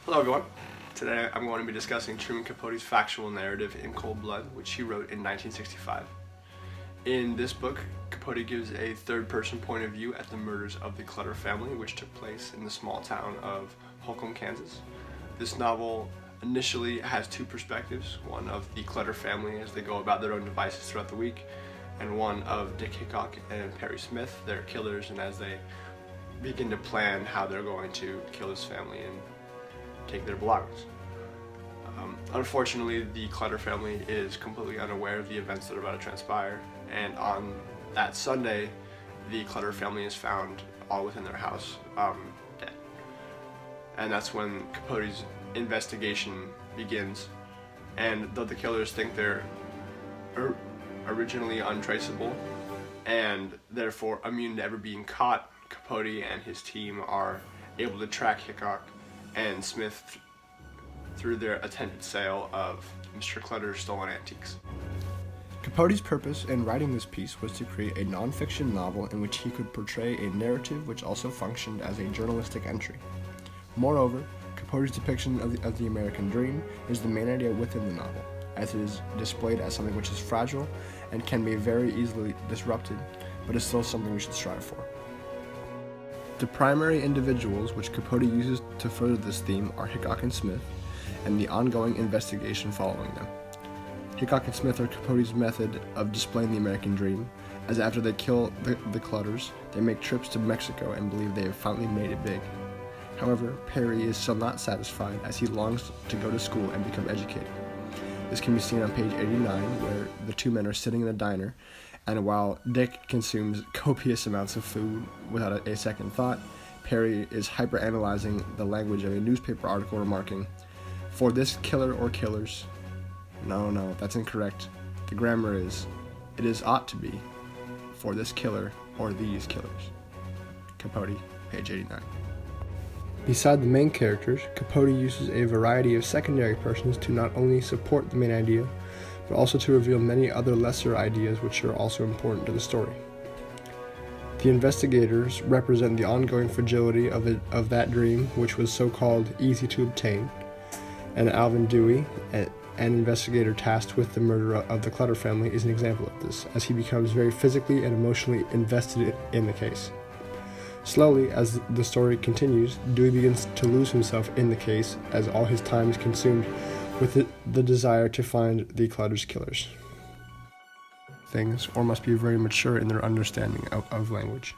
Hello everyone. Today I'm going to be discussing Truman Capote's factual narrative In Cold Blood, which he wrote in 1965. In this book, Capote gives a third-person point of view at the murders of the Clutter family, which took place in the small town of Holcomb, Kansas. This novel initially has two perspectives, one of the Clutter family as they go about their own devices throughout the week, and one of Dick Hickok and Perry Smith, their killers, and as they begin to plan how they're going to kill his family and take their belongings. Unfortunately, the Clutter family is completely unaware of the events that are about to transpire, and on that Sunday, the Clutter family is found all within their house, dead. And that's when Capote's investigation begins, and though the killers think they're originally untraceable and therefore immune to ever being caught, Capote and his team are able to track Hickok and Smith through their attempted sale of Mr. Clutter's stolen antiques. Capote's purpose in writing this piece was to create a non-fiction novel in which he could portray a narrative which also functioned as a journalistic entry. Moreover, Capote's depiction of the American dream is the main idea within the novel, as it is displayed as something which is fragile and can be very easily disrupted, but is still something we should strive for. The primary individuals which Capote uses to further this theme are Hickok and Smith, and the ongoing investigation following them. Hickok and Smith are Capote's method of displaying the American dream, as after they kill the Clutters, they make trips to Mexico and believe they have finally made it big. However, Perry is still not satisfied as he longs to go to school and become educated. This can be seen on page 89, where the two men are sitting in a diner, and while Dick consumes copious amounts of food without a second thought, Perry is hyper-analyzing the language of a newspaper article, remarking, "For this killer or killers." No, that's incorrect. The grammar is, it is ought to be, "For this killer or these killers." Capote, page 89. Beside the main characters, Capote uses a variety of secondary persons to not only support the main idea, but also to reveal many other lesser ideas which are also important to the story. The investigators represent the ongoing fragility of that dream, which was so-called easy to obtain, and Alvin Dewey, an investigator tasked with the murder of the Clutter family, is an example of this, as he becomes very physically and emotionally invested in the case. Slowly, as the story continues, Dewey begins to lose himself in the case, as all his time is consumed with the desire to find the Clutter's killers. Things, or must be very mature in their understanding of language.